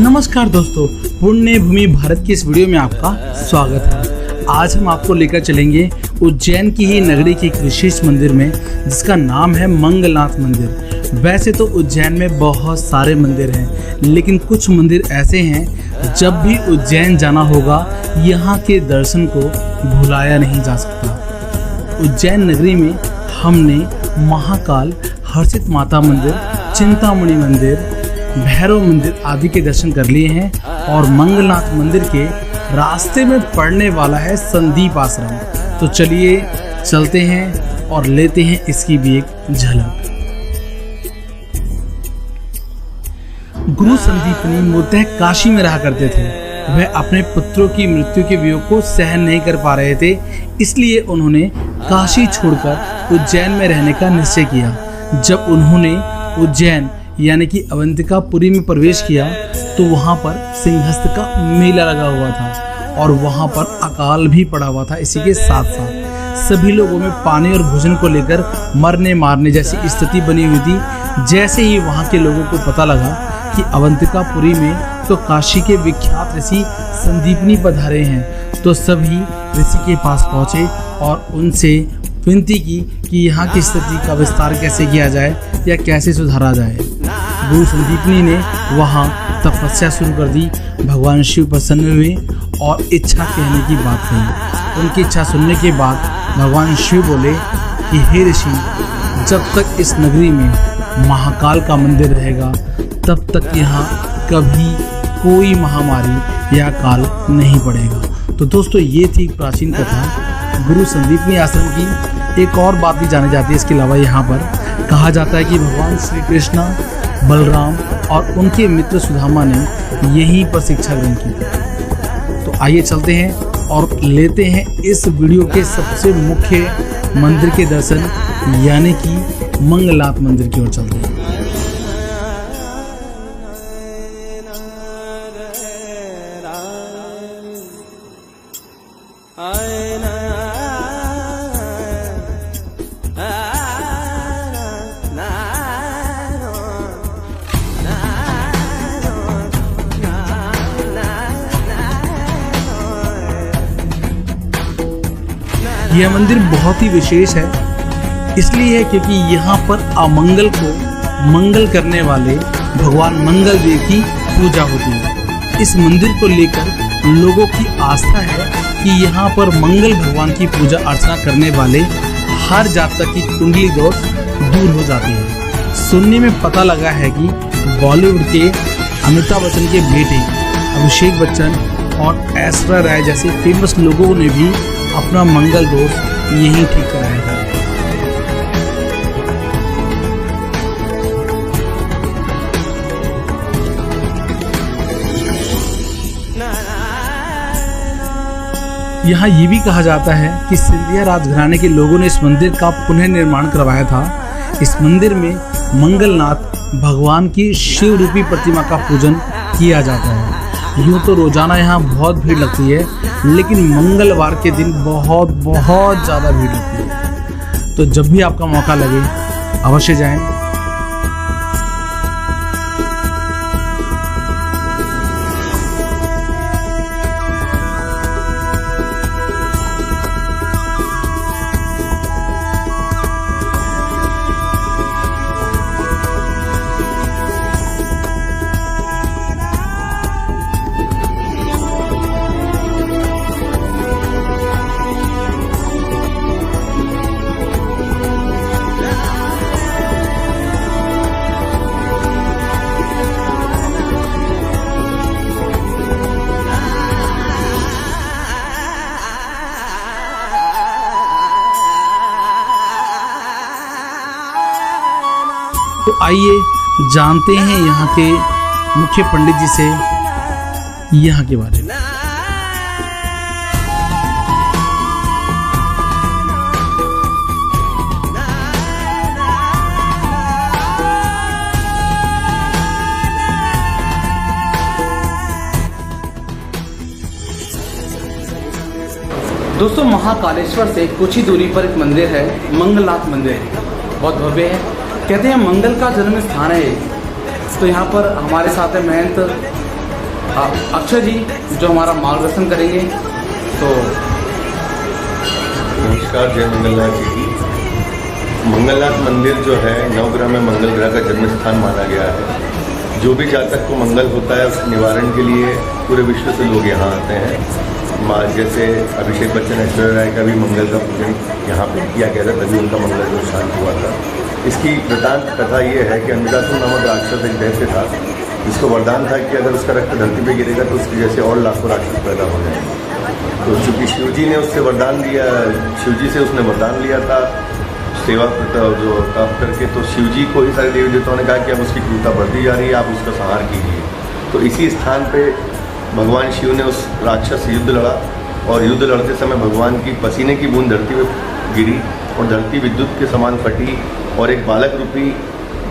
नमस्कार दोस्तों, पुण्य भूमि भारत की इस वीडियो में आपका स्वागत है। आज हम आपको लेकर चलेंगे उज्जैन की ही नगरी के एक विशेष मंदिर में, जिसका नाम है मंगलनाथ मंदिर। वैसे तो उज्जैन में बहुत सारे मंदिर हैं, लेकिन कुछ मंदिर ऐसे हैं जब भी उज्जैन जाना होगा यहाँ के दर्शन को भुलाया नहीं जा सकता। उज्जैन नगरी में हमने महाकाल, हर्षित माता मंदिर, चिंतामणि मंदिर, भैरव मंदिर आदि के दर्शन कर लिए हैं और मंगलनाथ मंदिर के रास्ते में पड़ने वाला है संदीप आश्रम। तो चलिए चलते हैं और लेते हैं इसकी भी एक झलक। गुरु संदीपनी मूलतः काशी में रहा करते थे। वह अपने पुत्रों की मृत्यु के वियोग को सहन नहीं कर पा रहे थे, इसलिए उन्होंने काशी छोड़कर उज्जैन में रहने का निश्चय किया। जब उन्होंने उज्जैन यानी कि अवंतिकापुरी में प्रवेश किया तो वहाँ पर सिंहस्थ का मेला लगा हुआ था और वहाँ पर अकाल भी पड़ा हुआ था। इसी के साथ साथ सभी लोगों में पानी और भोजन को लेकर मरने मारने जैसी स्थिति बनी हुई थी। जैसे ही वहाँ के लोगों को पता लगा कि अवंतिकापुरी में तो काशी के विख्यात ऋषि संदीपनी पधारे हैं, तो सभी ऋषि के पास पहुँचे और उनसे विनती की कि यहाँ की स्थिति का विस्तार कैसे किया जाए या कैसे सुधारा जाए। गुरु संदीपनी ने वहाँ तपस्या शुरू कर दी। भगवान शिव प्रसन्न हुए और इच्छा कहने की बात कही। उनकी इच्छा सुनने के बाद भगवान शिव बोले कि हे ऋषि, जब तक इस नगरी में महाकाल का मंदिर रहेगा तब तक यहाँ कभी कोई महामारी या काल नहीं पड़ेगा। तो दोस्तों, ये थी प्राचीन कथा गुरु संदीपनी आश्रम की। एक और बात भी जानी जाती है इसके अलावा, यहाँ पर कहा जाता है कि भगवान श्री कृष्ण, बलराम और उनके मित्र सुदामा ने यहीं पर शिक्षा ग्रहण की थी। तो आइए चलते हैं और लेते हैं इस वीडियो के सबसे मुख्य मंदिर के दर्शन, यानी कि मंगलनाथ मंदिर की ओर चलते हैं। यह मंदिर बहुत ही विशेष है, इसलिए है क्योंकि यहाँ पर अमंगल को मंगल करने वाले भगवान मंगल देव की पूजा होती है। इस मंदिर को लेकर लोगों की आस्था है कि यहाँ पर मंगल भगवान की पूजा अर्चना करने वाले हर जातक की कुंडली दोष दूर हो जाती है। सुनने में पता लगा है कि बॉलीवुड के अमिताभ बच्चन के बेटे अभिषेक बच्चन और ऐश्वर्या राय जैसे फेमस लोगों ने भी अपना मंगल दोष यहीं ठीक कराया था। यहाँ ये भी कहा जाता है कि सिंधिया राजघराने के लोगों ने इस मंदिर का पुनः निर्माण करवाया था। इस मंदिर में मंगलनाथ भगवान की शिव रूपी प्रतिमा का पूजन किया जाता है। यूँ तो रोजाना यहाँ बहुत भीड़ लगती है, लेकिन मंगलवार के दिन बहुत ज़्यादा भीड़ लगती है। तो जब भी आपका मौका लगे अवश्य जाएं। तो आइए जानते हैं यहाँ के मुख्य पंडित जी से यहाँ के बारे में। दोस्तों, महाकालेश्वर से कुछ ही दूरी पर एक मंदिर है, मंगलनाथ मंदिर है। बहुत भव्य है। कहते हैं मंगल का जन्म स्थान है। तो यहाँ पर हमारे साथ है महंत अक्षय जी जो हमारा मार्गदर्शन करेंगे। तो नमस्कार, जय मंगलनाथ जी। मंगलनाथ मंदिर जो है नवग्रह में मंगल ग्रह का जन्म स्थान माना गया है। जो भी जातक को मंगल होता है उस निवारण के लिए पूरे विश्व से लोग यहाँ आते हैं। माँ जैसे अभिषेक बच्चन, ऐश्वर्या राय का भी मंगल का पूजन यहाँ पे किया गया था, तभी उनका मंगल जो शांत हुआ था। इसकी वृतांत कथा ये है कि अमृतासुर नामक राक्षस एक दैत्य था, जिसको वरदान था कि अगर उसका रक्त धरती पे गिरेगा तो उसके जैसे और लाखों राक्षस पैदा हो जाएंगे। तो चूँकि शिवजी ने उससे वरदान दिया, शिवजी से उसने वरदान लिया था सेवा जो तप करके, तो शिवजी को ही सारे देवी देवताओं ने कहा कि अब उसकी क्रूरता बढ़ती जा रही है, आप उसका संहार कीजिए। तो इसी स्थान पे भगवान शिव ने उस राक्षस से युद्ध लड़ा, और युद्ध लड़ते समय भगवान की पसीने की बूंद धरती पे गिरी और धरती विद्युत के समान फटी, और एक बालक रूपी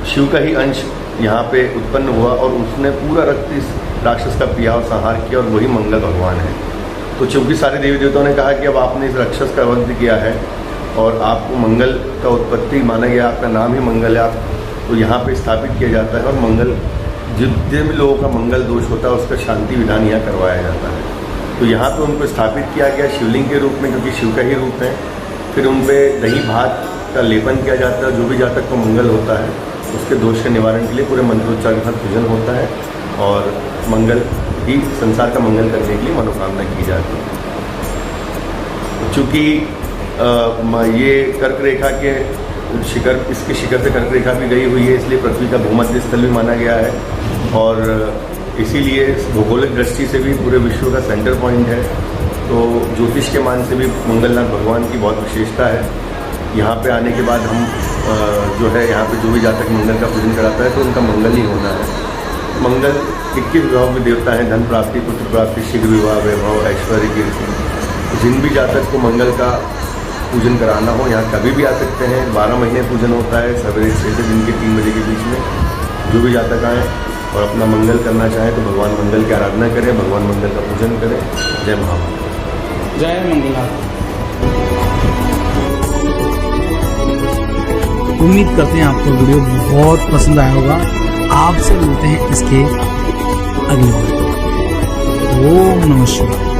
शिव का ही अंश यहाँ पे उत्पन्न हुआ, और उसने पूरा रक्त इस राक्षस का पिया और संहार किया, और वही मंगल भगवान है। तो चूँकि सारे देवी देवताओं ने कहा कि अब आपने इस राक्षस का वध किया है और आपको मंगल का उत्पत्ति माना गया, आपका नाम ही मंगल है, आप तो यहाँ पे स्थापित किया जाता है, और मंगल जितने भी लोगों का मंगल दोष होता है उसका शांति विधान यहाँ करवाया जाता है। तो यहाँ पे उनको स्थापित किया गया शिवलिंग के रूप में, क्योंकि शिव का ही रूप है। फिर उन पर दही भात का लेपन किया जाता है। जो भी जातक को मंगल होता है उसके दोष के निवारण के लिए पूरे मंत्रोच्चार के साथ पूजन होता है, और मंगल ही संसार का मंगल करने के लिए मनोकामना की जाती है। चूँकि ये कर्क रेखा के शिखर, इसके शिखर से कर्क रेखा भी गई हुई है, इसलिए पृथ्वी का भूमध्य स्थल भी माना गया है, और इसीलिए भौगोलिक दृष्टि से भी पूरे विश्व का सेंटर पॉइंट है। तो ज्योतिष के मान से भी मंगलनाथ भगवान की बहुत विशेषता है। यहाँ पे आने के बाद हम जो है यहाँ पे जो भी जातक मंगल का पूजन कराता है तो उनका मंगल ही होना है। मंगल 21 विभाग में देवता है, धन प्राप्ति, पुत्र प्राप्ति, शीघ्र विवाह, वैभव, ऐश्वर्य, कीर्ति। जिन भी जातक को मंगल का पूजन कराना हो यहाँ कभी भी आ सकते हैं। 12 महीने पूजन होता है, सवेरे 6 से दिन के 3 बजे के बीच में। जो भी जातक आएँ और अपना मंगल करना चाहें तो भगवान मंगल की आराधना करें, भगवान मंगल का पूजन करें। जय महाकाल, जय मंगलनाथ। उम्मीद करते हैं आपको वीडियो बहुत पसंद आया होगा। आपसे मिलते हैं इसके अगले वीडियो। ओम नमः शिवाय।